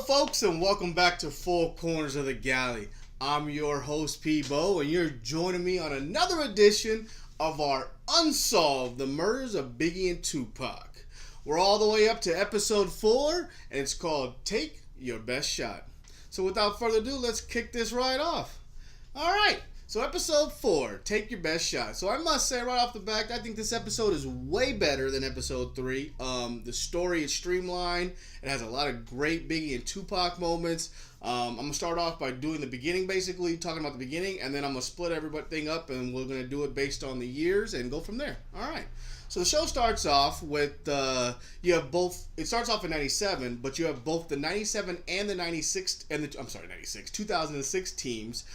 folks, and welcome back to Four Corners of the Galley. I'm your host, P-Bo, and you're joining me on another edition of our Unsolved, the murders of Biggie and Tupac. We're all the way up to episode 4, and it's called Take Your Best Shot. So without further ado, let's kick this right off. Alright, so episode 4, Take Your Best Shot. So I must say right off the bat, I think this episode is way better than episode 3. The story is streamlined. It has a lot of great Biggie and Tupac moments. I'm going to start off by doing the beginning, basically, talking about the beginning, and then I'm going to split everything up, and we're going to do it based on the years and go from there. Alright. So the show starts off with, you have both, it starts off in 97, but you have both the 97 and the 96, 2006 teams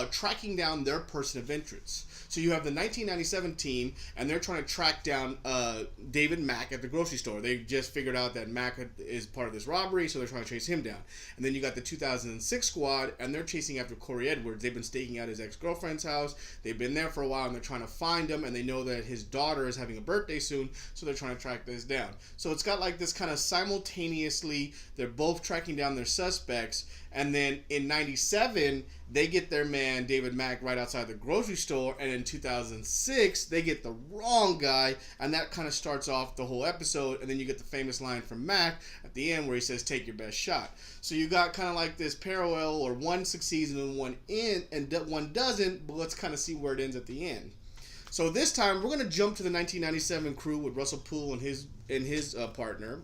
tracking down their person of interest. So you have the 1997 team, and they're trying to track down David Mack at the grocery store. They just figured out that Mack is part of this robbery, so they're trying to chase him down. And then you got the 2006 squad, and they're chasing after Corey Edwards. They've been staking out his ex-girlfriend's house. They've been there for a while, and they're trying to find him, and they know that his daughter is having a birthday soon, so they're trying to track this down. So it's got like this kind of simultaneously, they're both tracking down their suspects, and then in 97, they get their man, David Mack, right outside the grocery store, and in 2006, they get the wrong guy, and that kind of starts off the whole episode, and then you get the famous line from Mack at the end where he says, take your best shot. So you got kind of like this parallel, or one succeeds and one one doesn't, but let's kind of see where it ends at the end. So this time, we're going to jump to the 1997 crew with Russell Poole and his partner.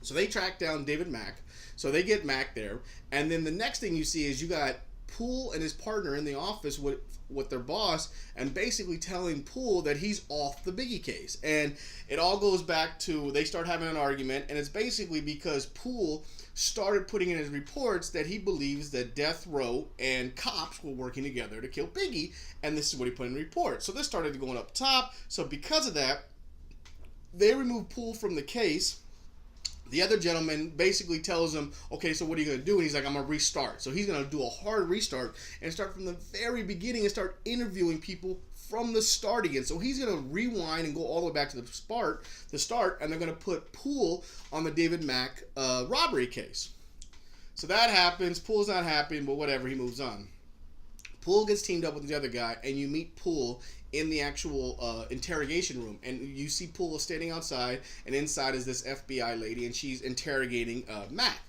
So they track down David Mack. So they get Mack there. And then the next thing you see is you got Poole and his partner in the office with their boss and basically telling Poole that he's off the Biggie case. And it all goes back to they start having an argument, and it's basically because Poole started putting in his reports that he believes that Death Row and cops were working together to kill Biggie, and this is what he put in the report. So this started going up top. So because of that, they removed Poole from the case. The other gentleman basically tells him, okay, so what are you going to do? And he's like, I'm going to restart. So he's going to do a hard restart and start from the very beginning and start interviewing people from the start again. So he's going to rewind and go all the way back to the start, and they're going to put Poole on the David Mack robbery case. So that happens. Poole's not happy, but whatever, he moves on. Poole gets teamed up with the other guy, and you meet Poole in the actual interrogation room, and you see Poole standing outside, and inside is this FBI lady, and she's interrogating Mack.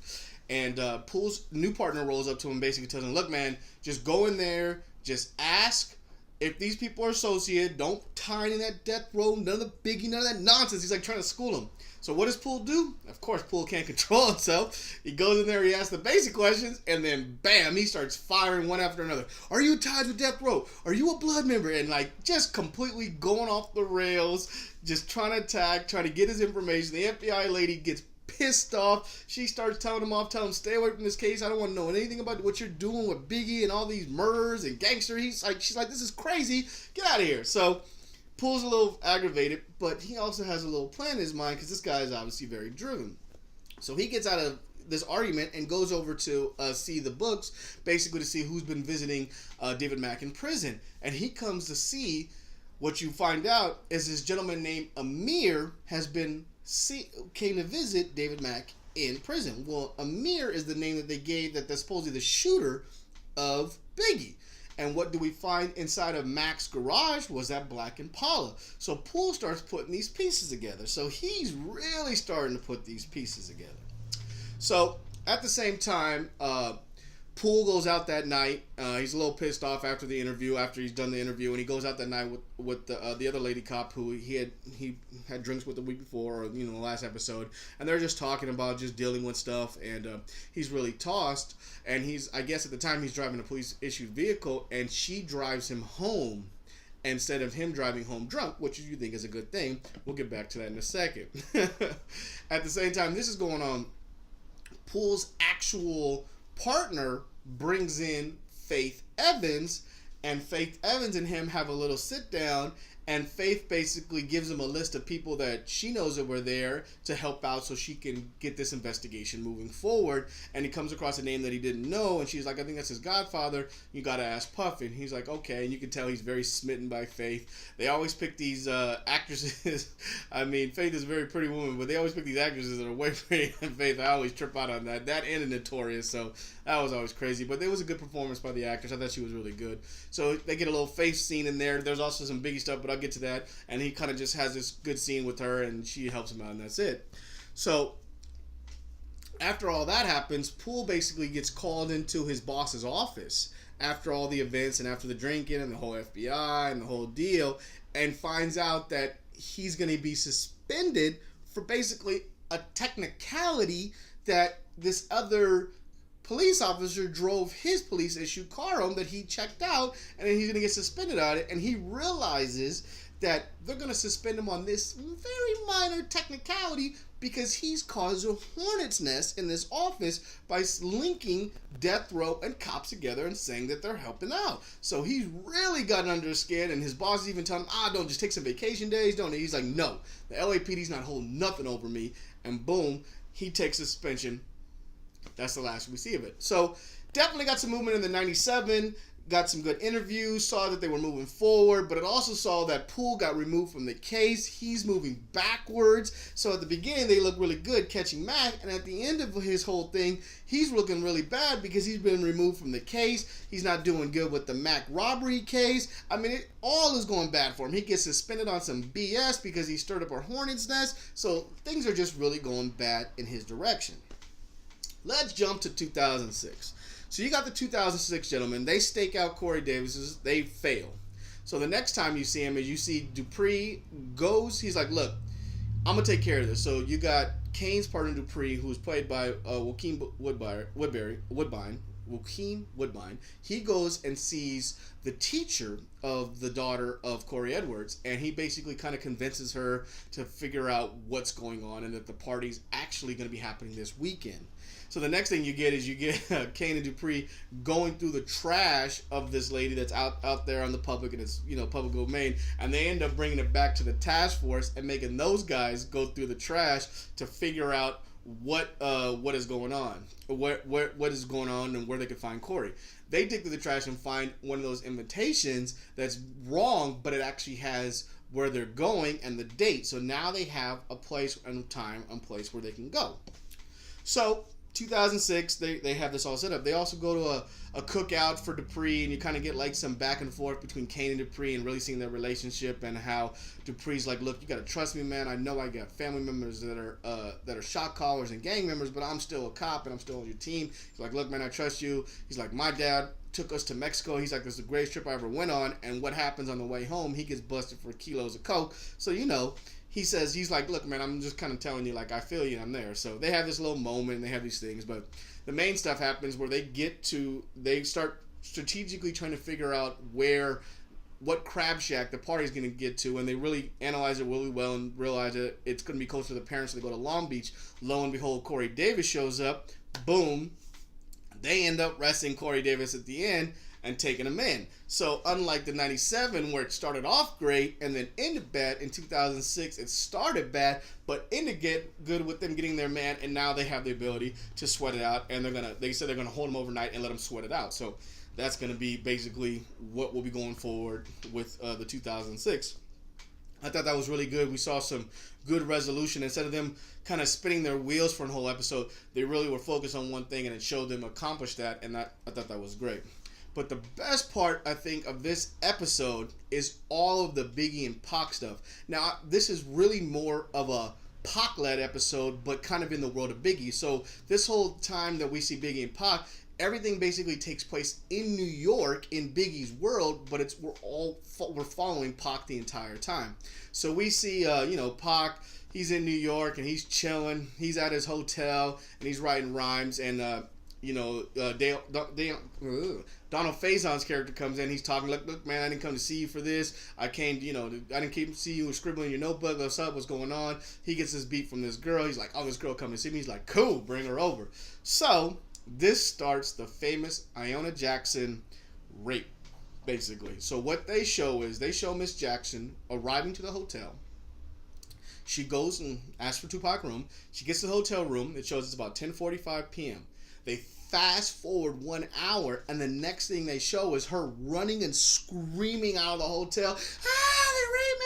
And Poole's new partner rolls up to him and basically tells him, look, man, just go in there, just ask if these people are associated, don't tie in that death row, none of the Biggie, none of that nonsense. He's like trying to school him. So what does Poole do? Of course, Poole can't control himself. He goes in there, he asks the basic questions, and then bam, he starts firing one after another. Are you tied with Death Row? Are you a blood member? And like just completely going off the rails, just trying to attack, trying to get his information. The FBI lady gets pissed off. She starts telling him off, telling him, stay away from this case. I don't want to know anything about what you're doing with Biggie and all these murders and gangster. She's like, this is crazy. Get out of here. So Poole's a little aggravated, but he also has a little plan in his mind because this guy is obviously very driven. So he gets out of this argument and goes over to see the books, basically to see who's been visiting David Mack in prison. And he comes to see, what you find out is this gentleman named Amir came to visit David Mack in prison. Well, Amir is the name that they gave that's supposedly the shooter of Biggie. And what do we find inside of Mack's garage was that black Impala. So Poole starts putting these pieces together. So he's really starting to put these pieces together. So at the same time, Poole goes out that night. He's a little pissed off after he's done the interview, and he goes out that night with the other lady cop who he had drinks with the week before, or the last episode, and they're just talking about just dealing with stuff, and he's really tossed, and I guess at the time he's driving a police issued vehicle, and she drives him home instead of him driving home drunk, which you think is a good thing. We'll get back to that in a second. At the same time this is going on, Poole's actual partner brings in Faith Evans, and Faith Evans and him have a little sit down, and Faith basically gives him a list of people that she knows that were there to help out so she can get this investigation moving forward. And he comes across a name that he didn't know, and she's like, I think that's his godfather. You gotta ask Puff. And he's like, okay. And you can tell he's very smitten by Faith. They always pick these actresses. I mean, Faith is a very pretty woman, but they always pick these actresses that are way prettier than Faith. I always trip out on that. That and Notorious, so that was always crazy. But there was a good performance by the actress. I thought she was really good. So they get a little Faith scene in there. There's also some Biggie stuff, but I'll get to that. And he kind of just has this good scene with her, and she helps him out, and that's it. So after all that happens, Poole basically gets called into his boss's office after all the events and after the drinking and the whole FBI and the whole deal, and finds out that he's going to be suspended for basically a technicality that this other police officer drove his police issued car home that he checked out, and then he's going to get suspended on it. And he realizes that they're going to suspend him on this very minor technicality because he's caused a hornet's nest in this office by linking death row and cops together and saying that they're helping out. So he's really gotten under his skin, and his boss is even telling him, don't just take some vacation days, don't. He's like, no, the LAPD's not holding nothing over me. And boom, he takes suspension. That's the last we see of it. So definitely got some movement in the 97. Got some good interviews, saw that they were moving forward, but it also saw that Poole got removed from the case. He's moving backwards. So at the beginning, they look really good catching Mac, and at the end of his whole thing, he's looking really bad because he's been removed from the case. He's not doing good with the Mac robbery case. I mean, it all is going bad for him. He gets suspended on some BS because he stirred up a hornet's nest. So things are just really going bad in his direction. Let's jump to 2006. So you got the 2006 gentlemen. They stake out Corey Davis's. They fail. So the next time you see him is you see Dupree goes. He's like, look, I'm going to take care of this. So you got Kane's partner Dupree, who was played by Joaquin Woodbine. He goes and sees the teacher of the daughter of Corey Edwards, and he basically kind of convinces her to figure out what's going on and that the party's actually going to be happening this weekend. So the next thing you get is Kane and Dupree going through the trash of this lady that's out there on the public, and it's public domain, and they end up bringing it back to the task force and making those guys go through the trash to figure out what is going on, what is going on, and where they can find Corey. They dig through the trash and find one of those invitations that's wrong, but it actually has where they're going and the date. So now they have a place and time and place where they can go. So 2006, they have this all set up. They also go to a cookout for Dupree, and you kind of get like some back and forth between Kane and Dupree and really seeing their relationship and how Dupree's like, look, you got to trust me, man. I know I got family members that are shot callers and gang members, but I'm still a cop and I'm still on your team. He's like, look, man, I trust you. He's like, my dad took us to Mexico. He's like, this is the greatest trip I ever went on. And what happens on the way home? He gets busted for kilos of coke. So, he says, he's like, look, man, I'm just kind of telling you, like, I feel you, I'm there. So they have this little moment, and they have these things. But the main stuff happens where they start strategically trying to figure out what crab shack the party's going to get to, and they really analyze it really well and realize that it's going to be close to the parents, so they go to Long Beach. Lo and behold, Corey Davis shows up. Boom. They end up arresting Corey Davis at the end and taking him in. So unlike the 97 where it started off great and then ended bad, in 2006 it started bad but ended good with them getting their man, and now they have the ability to sweat it out, and they said they're gonna hold him overnight and let him sweat it out. So that's gonna be basically what will be going forward with the 2006. I thought that was really good. We saw some good resolution. Instead of them kind of spinning their wheels for a whole episode, they really were focused on one thing, and it showed them accomplish that, and I thought that was great. But the best part, I think, of this episode is all of the Biggie and Pac stuff. Now, this is really more of a Pac-led episode, but kind of in the world of Biggie. So this whole time that we see Biggie and Pac, everything basically takes place in New York, in Biggie's world, but we're following Pac the entire time. So we see, Pac, he's in New York, and he's chilling. He's at his hotel, and he's writing rhymes, and Donald Faison's character comes in. He's talking, look, man, I didn't come to see you for this. I came, I didn't keep see you scribbling in your notebook. What's up? What's going on? He gets this beat from this girl. He's like, this girl coming to see me. He's like, cool, bring her over. So this starts the famous Iona Jackson rape, basically. So what they show is they show Miss Jackson arriving to the hotel. She goes and asks for Tupac room. She gets to the hotel room. It shows it's about 10:45 p.m. They fast forward 1 hour, and the next thing they show is her running and screaming out of the hotel. They raped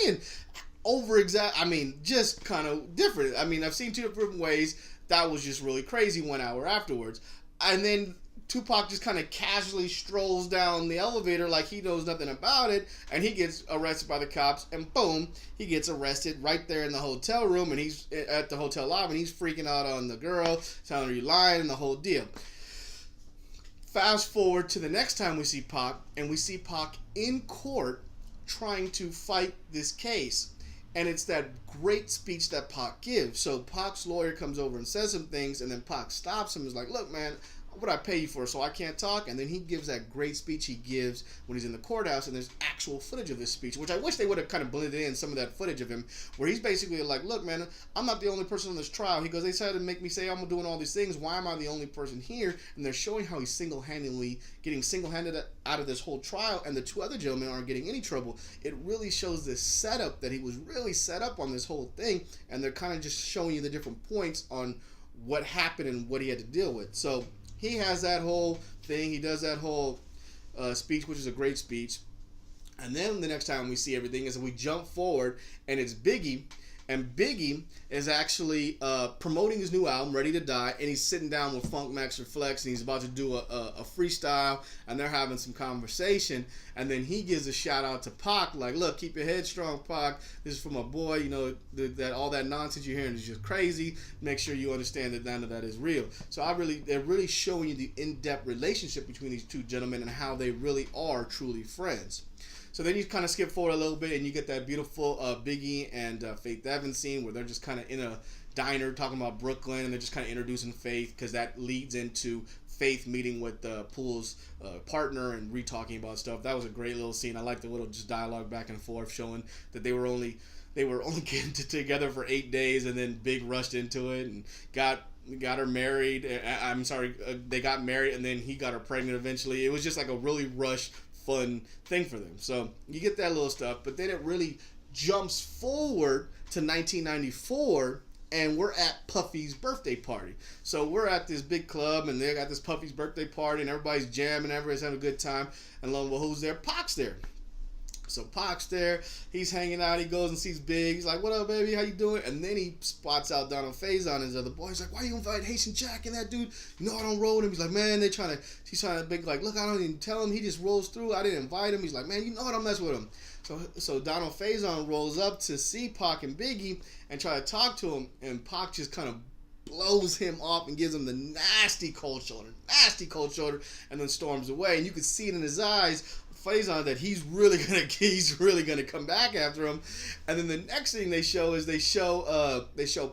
me, and just kind of different. I mean, I've seen two different ways. That was just really crazy 1 hour afterwards. And then Tupac just kind of casually strolls down the elevator like he knows nothing about it, and he gets arrested by the cops, and boom, he gets arrested right there in the hotel room, and he's at the hotel lobby, and he's freaking out on the girl, telling her you lying, and the whole deal. Fast forward to the next time we see Pac, and we see Pac in court trying to fight this case. And it's that great speech that Pac gives. So Pac's lawyer comes over and says some things, and then Pac stops him and is like, look, man, what I pay you for, so I can't talk? And then he gives that great speech he gives when he's in the courthouse, and there's actual footage of this speech, which I wish they would have kind of blended in some of that footage of him, where he's basically like, look, man, I'm not the only person on this trial. He goes, they decided to make me say I'm doing all these things. Why am I the only person here? And they're showing how he's getting single-handed out of this whole trial, and the two other gentlemen aren't getting any trouble. It really shows this setup that he was really set up on this whole thing, and they're kind of just showing you the different points on what happened and what he had to deal with. So he has that whole thing. He does that whole speech, which is a great speech. And then the next time we see everything is we jump forward, and it's Biggie. And Biggie is actually promoting his new album, Ready to Die, and he's sitting down with Funk Master Flex, and he's about to do a freestyle, and they're having some conversation. And then he gives a shout out to Pac, like, look, keep your head strong, Pac. This is for my boy. You know, that all that nonsense you're hearing is just crazy. Make sure you understand that none of that is real. So they're really showing you the in-depth relationship between these two gentlemen and how they really are truly friends. So then you kind of skip forward a little bit, and you get that beautiful Biggie and Faith Evans scene where they're just kind of in a diner talking about Brooklyn, and they're just kind of introducing Faith, because that leads into Faith meeting with Pool's partner and re-talking about stuff. That was a great little scene. I like the little just dialogue back and forth showing that they were only getting together for 8 days, and then Big rushed into it and got her married. They got married, and then he got her pregnant eventually. It was just like a really rushed, fun thing for them. So you get that little stuff, but then it really jumps forward to 1994, and we're at Puffy's birthday party. So we're at this big club, and they got this Puffy's birthday party, and everybody's jamming, everybody's having a good time, and lo and behold, who's there? Pac's there. So Pac's there, he's hanging out, he goes and sees Big, he's like, what up, baby, how you doing? And then he spots out Donald Faison, his other boy. He's like, why you invite Haitian Jack and that dude? You know I don't roll with him. He's like, man, he's trying to Big, like, look, I don't even tell him, he just rolls through, I didn't invite him. He's like, man, you know I don't mess with him. So Donald Faison rolls up to see Pac and Biggie and try to talk to him, and Pac just kind of blows him off and gives him the nasty cold shoulder, and then storms away. And you can see it in his eyes, Faison, that he's really gonna come back after him. And then the next thing they show is they show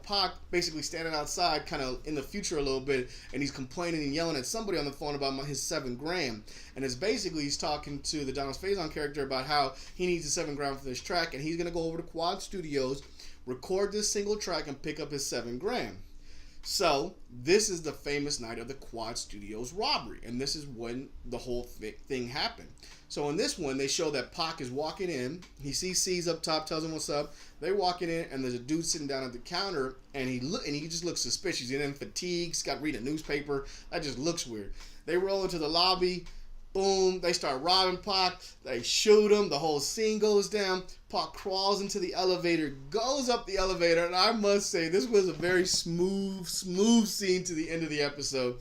Pac basically standing outside, kind of in the future a little bit, and he's complaining and yelling at somebody on the phone about his 7 gram. And it's basically he's talking to the Donald Faison character about how he needs the 7 gram for this track, and he's gonna go over to Quad Studios, record this single track, and pick up his 7 gram. So this is the famous night of the Quad Studios robbery, and this is when the whole thing happened. So in this one, they show that Pac is walking in. He sees C's up top, tells him what's up. They're walking in, and there's a dude sitting down at the counter, and he just looks suspicious. He's in fatigue. He's got to read a newspaper. That just looks weird. They roll into the lobby. Boom. They start robbing Pac. They shoot him. The whole scene goes down. Pac crawls into the elevator, goes up the elevator, and I must say, this was a very smooth scene to the end of the episode.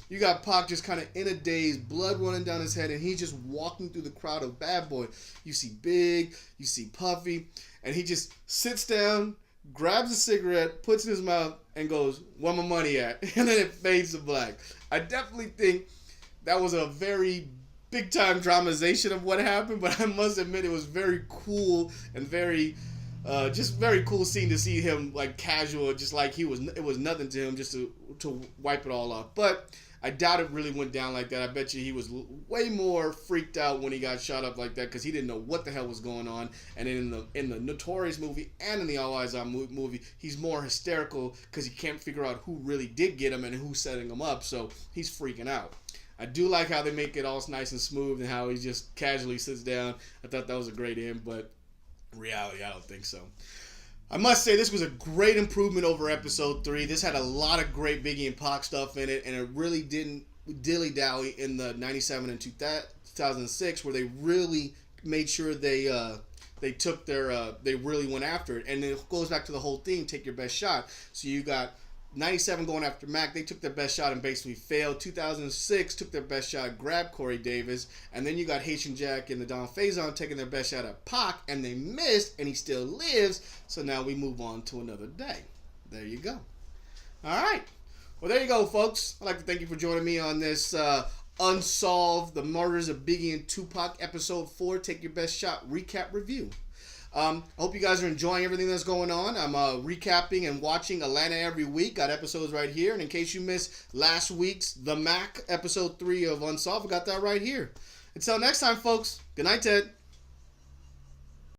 You got Pac just kind of in a daze, blood running down his head, and he's just walking through the crowd of Bad Boy. You see Big, you see Puffy, and he just sits down, grabs a cigarette, puts it in his mouth, and goes, where my money at? And then it fades to black. I definitely think that was a very big-time dramatization of what happened, but I must admit it was very cool and very cool scene to see him like casual, just like it was nothing to him, just to wipe it all off. But I doubt it really went down like that. I bet you he was way more freaked out when he got shot up like that, because he didn't know what the hell was going on. And in the Notorious movie and in the All Eyes On movie, he's more hysterical because he can't figure out who really did get him and who's setting him up. So he's freaking out. I do like how they make it all nice and smooth and how he just casually sits down. I thought that was a great end, but in reality, I don't think so. I must say this was a great improvement over episode 3. This had a lot of great Biggie and Pac stuff in it, and it really didn't dilly-dally in the 97 and 2006 where they really made sure they took their they really went after it. And it goes back to the whole thing, take your best shot. So you got 97 going after Mac. They took their best shot and basically failed. 2006 took their best shot, grabbed Corey Davis. And then you got Haitian Jack and the Don Faison taking their best shot at Pac, and they missed, and he still lives. So now we move on to another day. There you go. All right. Well, there you go, folks. I'd like to thank you for joining me on this Unsolved, The Murders of Biggie and Tupac, Episode 4, Take Your Best Shot recap review. I hope you guys are enjoying everything that's going on. I'm recapping and watching Atlanta every week. Got episodes right here. And in case you missed last week's The Mac, Episode 3 of Unsolved, I got that right here. Until next time, folks. Good night, Ted.